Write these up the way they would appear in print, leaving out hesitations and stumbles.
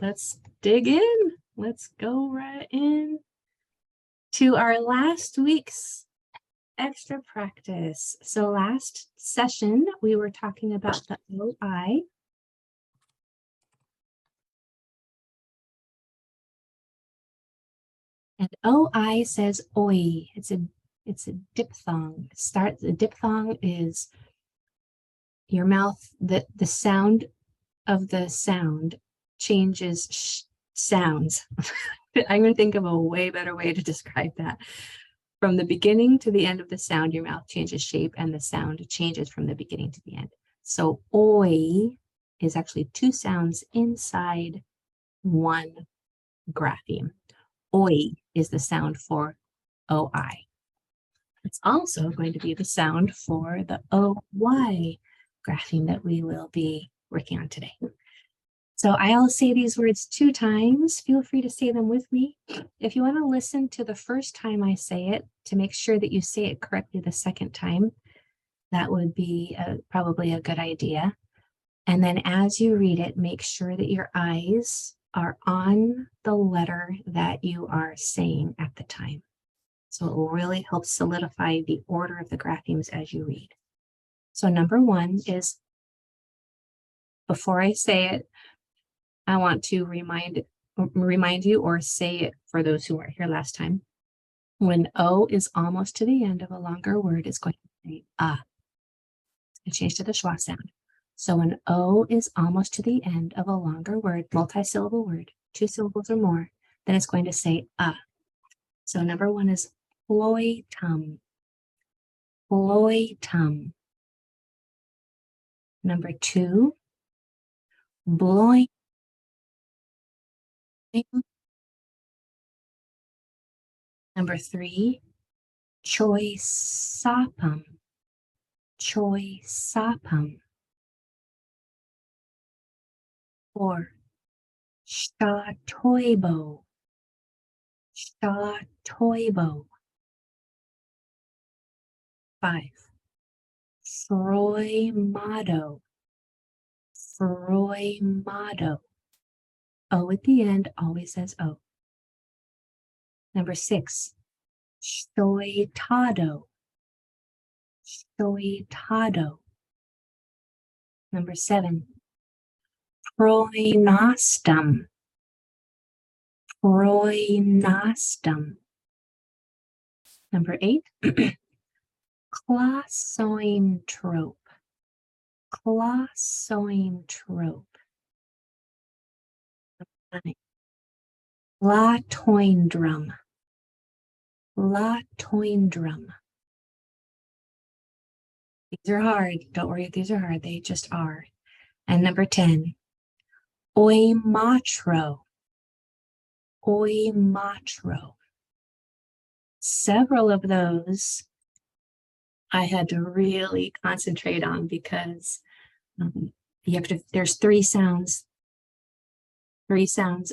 let's dig in. Let's go right in to our last week's extra practice. So last session, we were talking about the OI. And OI says oi. It's a diphthong. The diphthong is your mouth, the sound of the sound changes sounds. I'm going to think of a way better way to describe that. From the beginning to the end of the sound, your mouth changes shape and the sound changes from the beginning to the end. So oi is actually two sounds inside one grapheme. Oi is the sound for OI. It's also going to be the sound for the OY grapheme that we will be working on today. So I'll say these words 2 times. Feel free to say them with me. If you want to listen to the first time I say it to make sure that you say it correctly the second time, that would be probably a good idea. And then as you read it, make sure that your eyes are on the letter that you are saying at the time. So it will really help solidify the order of the graphemes as you read. So number 1 is, before I say it, I want to remind you or say it for those who weren't here last time. When O is almost to the end of a longer word, it's going to say ah. It's going to change to the schwa sound. So when O is almost to the end of a longer word, multi-syllable word, 2 syllables or more, then it's going to say ah. So number 1 is ploitum. Ploitum. Number 2, bloin. Number 3, choisopum. Choisopum. 4, shatoibo. Shatoibo. 5, froimado. Froimado. O at the end always says O. Number 6, stoitado. Stoitado. Number 7, proinostum. Proinostum. Number 8, classointrope. Classointrope. 9, latoindrum. Latoindrum. These are hard. Don't worry if these are hard. They just are. And number 10, oimatro. Oimatro. Several of those I had to really concentrate on because there's 3 sounds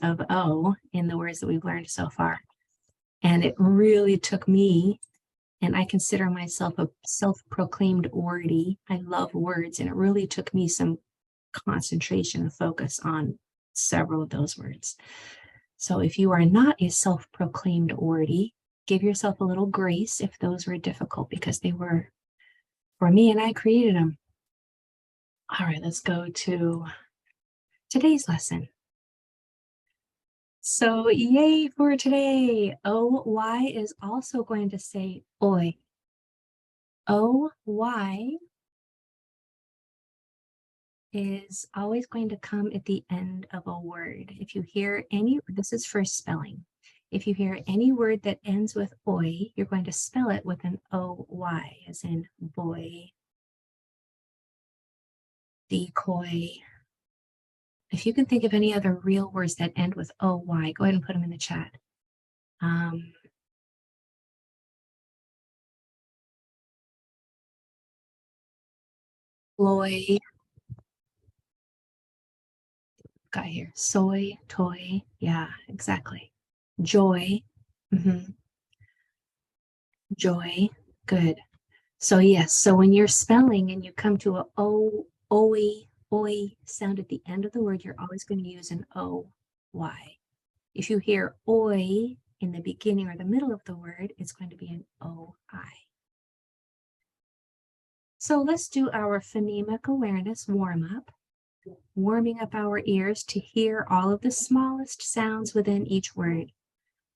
of O in the words that we've learned so far. And it really took me, and I consider myself a self-proclaimed wordie. I love words, and it really took me some concentration and focus on several of those words. So if you are not a self-proclaimed wordie, give yourself a little grace if those were difficult, because they were for me and I created them. All right, let's go to today's lesson. So yay for today. OY is also going to say oi. OY is always going to come at the end of a word. If you hear this is for spelling. If you hear any word that ends with oi, you're going to spell it with an OY, as in boy, decoy. If you can think of any other real words that end with OY, go ahead and put them in the chat. Ploy. Got here. Soy, toy. Yeah, exactly. Joy. Joy. Good. So yes, so when you're spelling and you come to a oi sound at the end of the word, you're always going to use an O. Y. If you hear oi in the beginning or the middle of the word, it's going to be an OI. So let's do our phonemic awareness warm-up, warming up our ears to hear all of the smallest sounds within each word.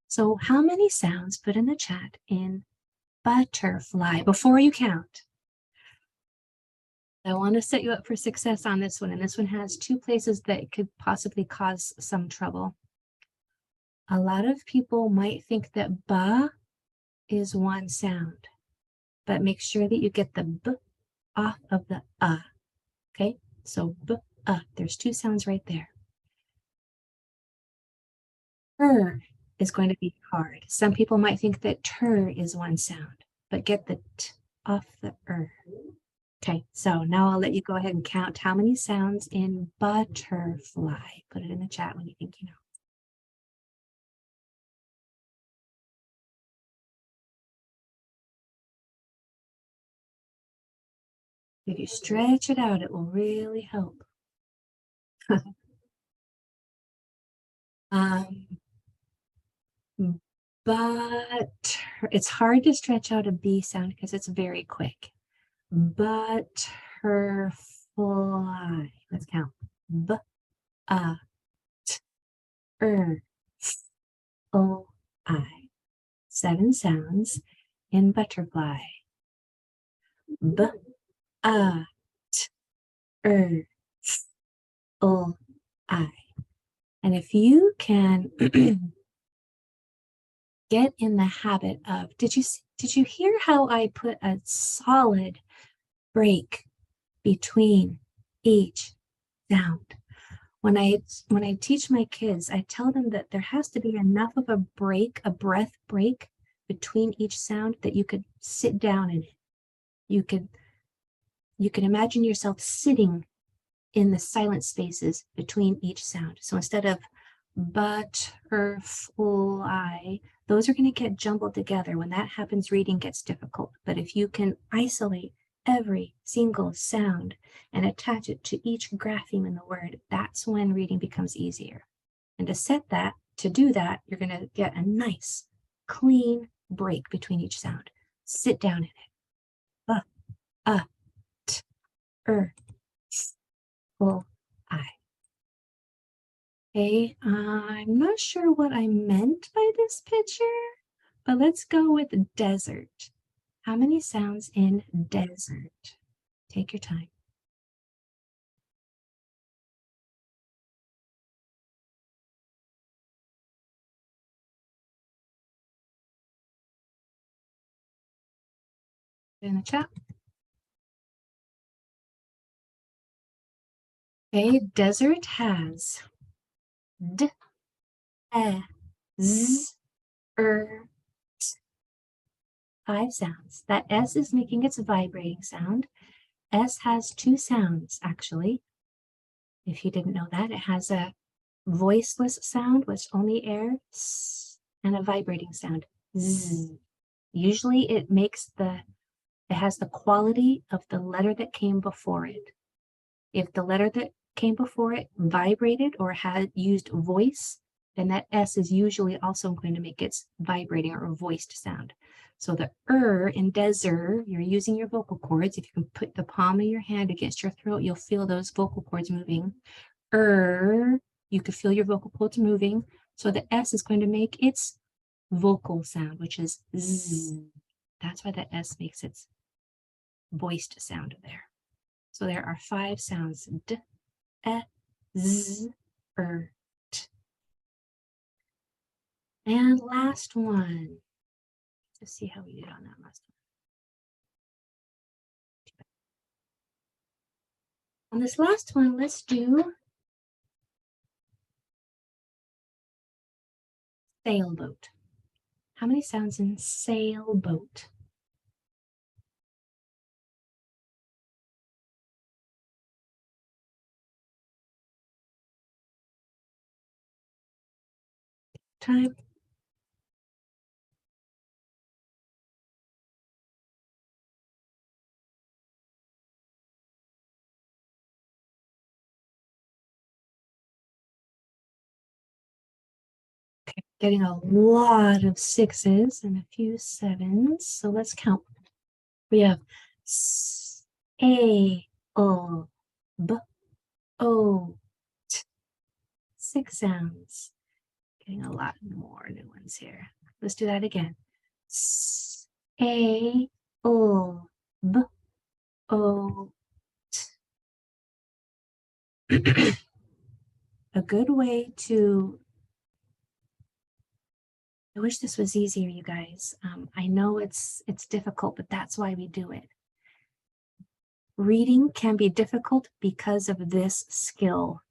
So how many sounds, put in the chat, in butterfly before you count? I want to set you up for success on this one, and this one has two places that could possibly cause some trouble. A lot of people might think that ba is one sound, but make sure that you get the b off of the okay? So b, there's two sounds right there. Is going to be hard. Some people might think that is one sound, but get the t off the Okay, so now I'll let you go ahead and count how many sounds in butterfly. Put it in the chat when you think you know. If you stretch it out, it will really help. But it's hard to stretch out a B sound because it's very quick. Butterfly. Let's count. B, t, f, o, I. 7 sounds in butterfly. B, t, f, o, I. And if you can get in the habit of, did you hear how I put a solid break between each sound? When I teach my kids, I tell them that there has to be enough of a break, a breath break between each sound that you could sit down in it. You could imagine yourself sitting in the silent spaces between each sound. So instead of butterfly, those are going to get jumbled together. When that happens, reading gets difficult. But if you can isolate every single sound and attach it to each grapheme in the word, that's when reading becomes easier. And to do that, you're going to get a nice, clean break between each sound. Sit down in it. T, I. Okay, I'm not sure what I meant by this picture, but let's go with desert. How many sounds in desert? Take your time. In the chat. Okay, desert has d, e, z, t. 5 sounds. That S is making its vibrating sound. S has 2 sounds, actually. If you didn't know that, it has a voiceless sound, which only air, s, and a vibrating sound, z. Usually it has the quality of the letter that came before it. If the letter that came before it vibrated or had used voice, then that S is usually also going to make its vibrating or voiced sound. So the in desert, you're using your vocal cords. If you can put the palm of your hand against your throat, you'll feel those vocal cords moving. You could feel your vocal cords moving. So the S is going to make its vocal sound, which is Z. That's why the S makes its voiced sound there. So there are 5 sounds: D, E, Z, T. And last one. Let's see how we did on that last one. On this last one, let's do sailboat. How many sounds in sailboat? Time. Getting a lot of sixes and a few sevens. So let's count. We have S, A, O, B, O, T. 6 sounds. Getting a lot more new ones here. Let's do that again. S, A, O, B, O, T. A good way to, I wish this was easier, you guys. I know it's difficult, but that's why we do it. Reading can be difficult because of this skill.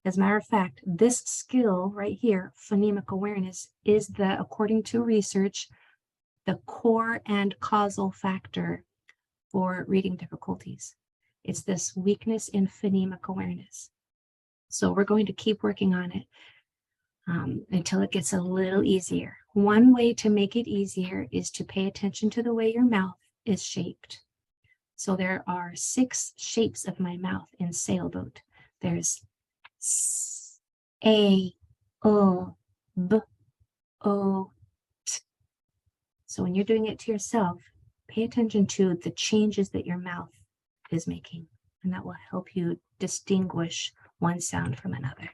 As a matter of fact, this skill right here, phonemic awareness, is the, according to research, the core and causal factor for reading difficulties. It's this weakness in phonemic awareness. So we're going to keep working on it until it gets a little easier. One way to make it easier is to pay attention to the way your mouth is shaped. So there are 6 shapes of my mouth in sailboat. There's S, A, O, B, O, T. So when you're doing it to yourself, pay attention to the changes that your mouth is making, and that will help you distinguish one sound from another.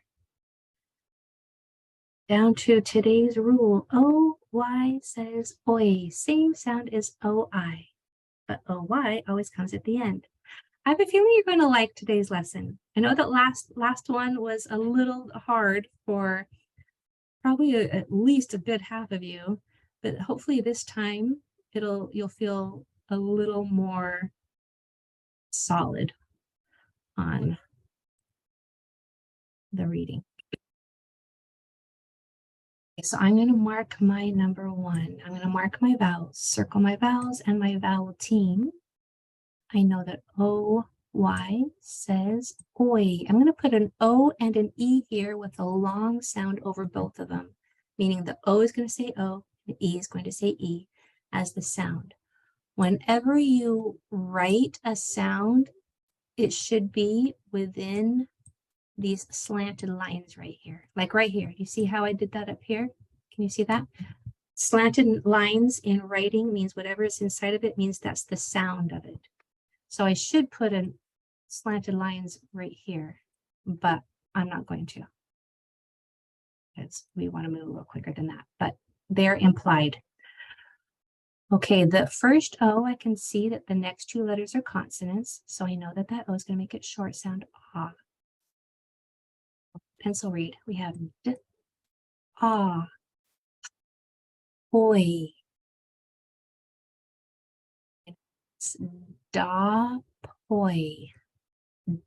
Down to today's rule, O-Y says oi. Same sound as O-I, but O-Y always comes at the end. I have a feeling you're going to like today's lesson. I know that last one was a little hard for probably at least a good half of you, but hopefully this time you'll feel a little more solid on the reading. Okay, so I'm going to mark my number 1. I'm going to mark my vowels, circle my vowels and my vowel team. I know that O-Y says oi. I'm going to put an O and an E here with a long sound over both of them, meaning the O is going to say O, the E is going to say E as the sound. Whenever you write a sound, it should be within these slanted lines right here. Like right here. You see how I did that up here? Can you see that? Slanted lines in writing means whatever is inside of it means that's the sound of it. So I should put in slanted lines right here, but I'm not going to, because we want to move a little quicker than that, but they're implied. Okay, the first O, I can see that the next 2 letters are consonants, so I know that that O is going to make it short sound ah. Pencil read. We have D, ah, oi. It's da, poi,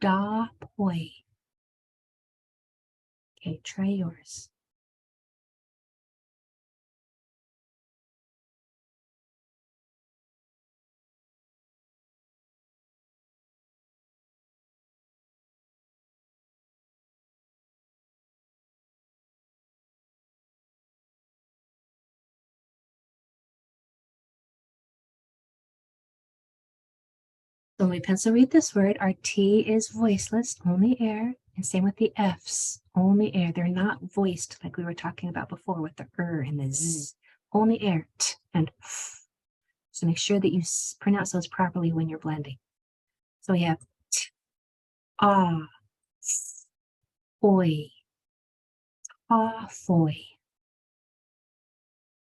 da, poi. Okay, try yours. So when we pencil read this word, our T is voiceless, only air, and same with the F's, only air. They're not voiced like we were talking about before with the and the Z, only air, T and F. So make sure that you pronounce those properly when you're blending. So we have T, ah, oi, ah, foy,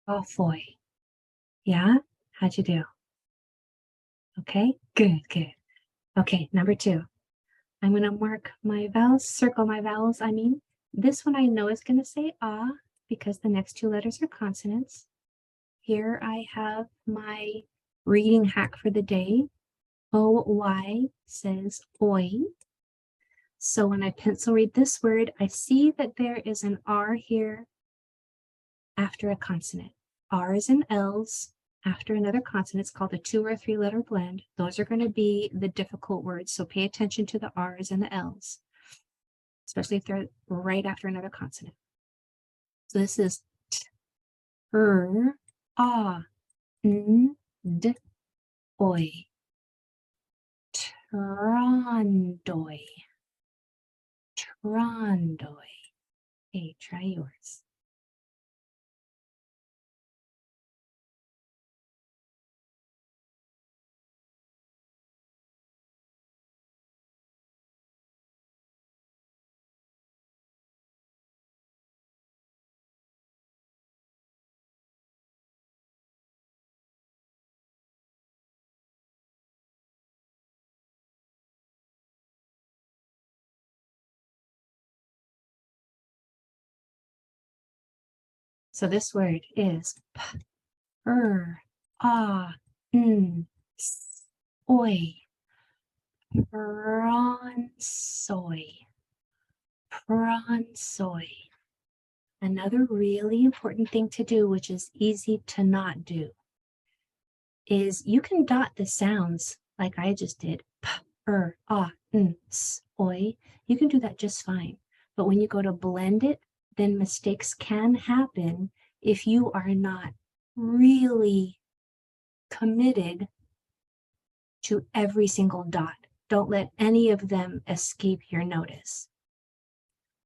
ah, foy. Yeah, how'd you do? Okay, good, good. Okay, number 2. I'm going to mark my vowels, circle my vowels. I mean, this one I know is going to say ah because the next 2 letters are consonants. Here I have my reading hack for the day. O-Y says oi. So when I pencil read this word, I see that there is an R here after a consonant. R's and L's after another consonant. It's called a 2 or 3 letter blend. Those are going to be the difficult words. So pay attention to the R's and the L's, especially if they're right after another consonant. So this is t, ah, n, d, oi. Trondoi. Trondoi. Okay, try yours. So this word is p, ah, oi, pronsoy, pronsoy. Another really important thing to do, which is easy to not do, is you can dot the sounds like I just did, p, ah, oi. You can do that just fine. But when you go to blend it, then mistakes can happen if you are not really committed to every single dot. Don't let any of them escape your notice.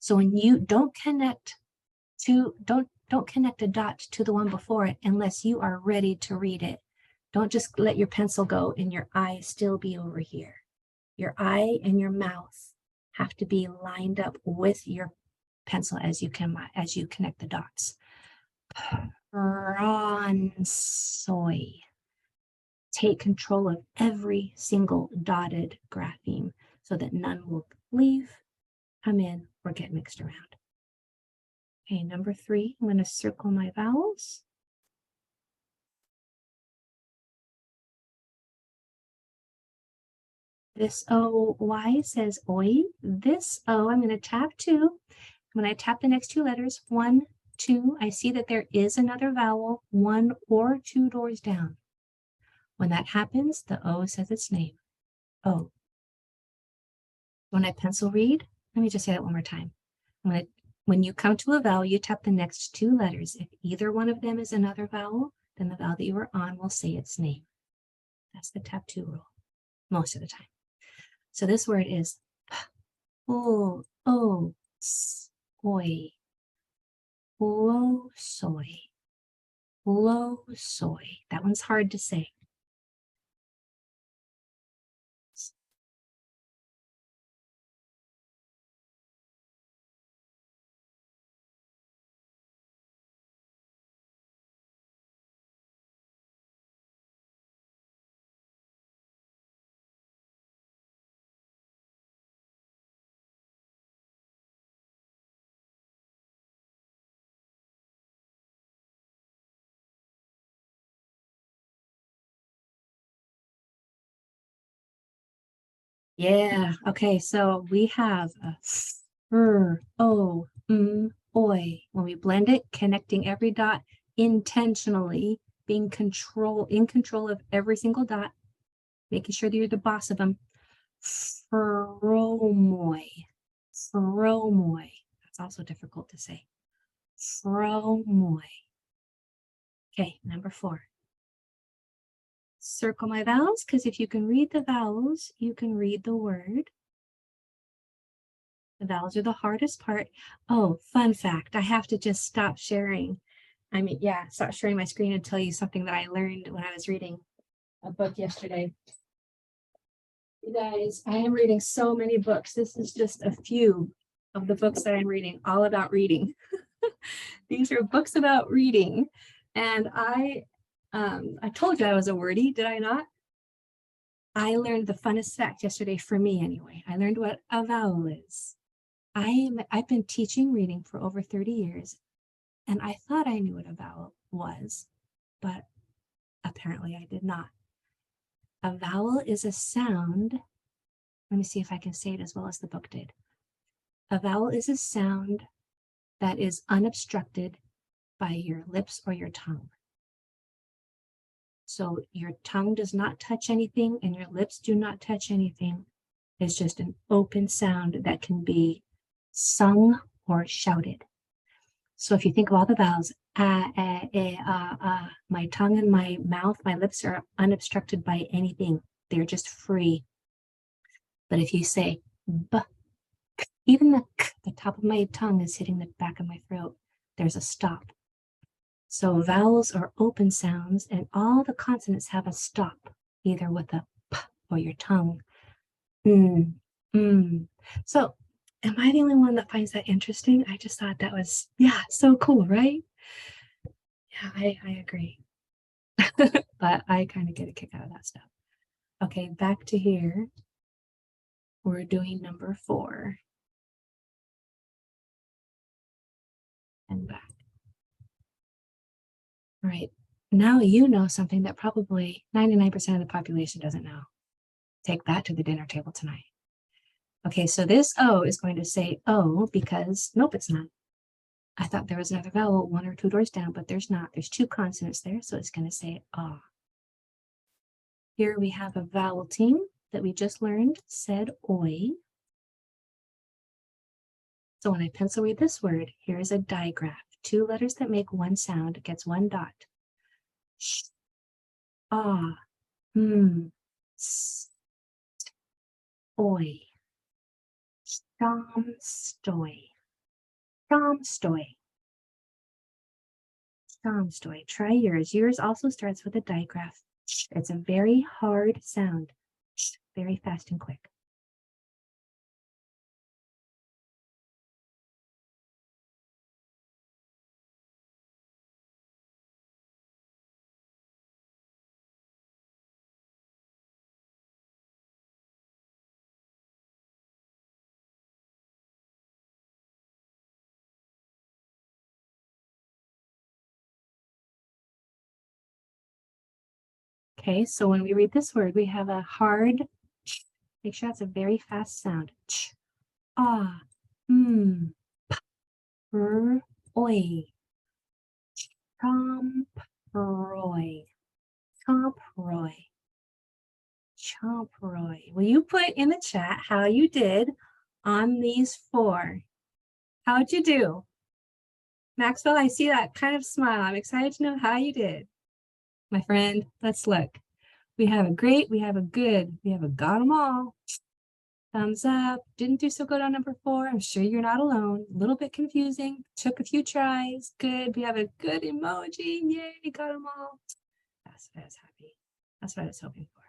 So when you don't connect a dot to the one before it unless you are ready to read it. Don't just let your pencil go and your eye still be over here. Your eye and your mouth have to be lined up with your pencil as you connect the dots. Pronsoy. Take control of every single dotted grapheme so that none will leave, come in, or get mixed around. Okay, number 3, I'm going to circle my vowels. This O-Y says oi. This O, I'm going to tap 2. When I tap the next 2 letters, 1, 2, I see that there is another vowel 1 or 2 doors down. When that happens, the O says its name. O. When I pencil read, let me just say that one more time. When you come to a vowel, you tap the next 2 letters. If either one of them is another vowel, then the vowel that you are on will say its name. That's the tap 2 rule, most of the time. So this word is oi, soy, soy, soy. That one's hard to say. Yeah, okay, so we have a oi. When we blend it, connecting every dot intentionally, being in control of every single dot, making sure that you're the boss of them. Fromoy. That's also difficult to say. Fromoy. Okay, number 4. Circle my vowels, because if you can read the vowels, you can read the word. The vowels are the hardest part. Oh, fun fact, I have to just stop sharing. Stop sharing my screen and tell you something that I learned when I was reading a book yesterday. You guys, I am reading so many books. This is just a few of the books that I'm reading, all about reading. These are books about reading. And I told you I was a wordy, did I not? I learned the funnest fact yesterday, for me anyway. I learned what a vowel is. I've been teaching reading for over 30 years, and I thought I knew what a vowel was, but apparently I did not. A vowel is a sound. Let me see if I can say it as well as the book did. A vowel is a sound that is unobstructed by your lips or your tongue. So your tongue does not touch anything and your lips do not touch anything. It's just an open sound that can be sung or shouted. So if you think of all the vowels, my tongue and my mouth, my lips are unobstructed by anything. They're just free. But if you say b, even the k, the top of my tongue is hitting the back of my throat, there's a stop. So vowels are open sounds, and all the consonants have a stop, either with a p or your tongue. So am I the only one that finds that interesting? I just thought that was, so cool, right? Yeah, I agree. But I kind of get a kick out of that stuff. Okay, back to here. We're doing number 4. And back. right. Now you know something that probably 99% of the population doesn't know. Take that to the dinner table tonight. Okay, so this O is going to say O because, nope, it's not. I thought there was another vowel 1 or 2 doors down, but there's not. There's 2 consonants there, so it's going to say ah. Here we have a vowel team that we just learned said oi. So when I pencil read this word, here is a digraph. 2 letters that make one sound gets 1 dot. Sh, ah, s, oi, stoy, stoy. Try yours. Yours also starts with a digraph. It's a very hard sound. Very fast and quick. Okay, so when we read this word, we have a hard, make sure that's a very fast sound. Ch, ah, oi, chomproy, chomproy. Will you put in the chat how you did on these 4? How'd you do? Maxwell, I see that kind of smile. I'm excited to know how you did. My friend, let's look. We have a great, we have a good, we have a got them all. Thumbs up. Didn't do so good on number 4. I'm sure you're not alone. A little bit confusing. Took a few tries. Good. We have a good emoji. Yay, got them all. That's what I was happy. That's what I was hoping for.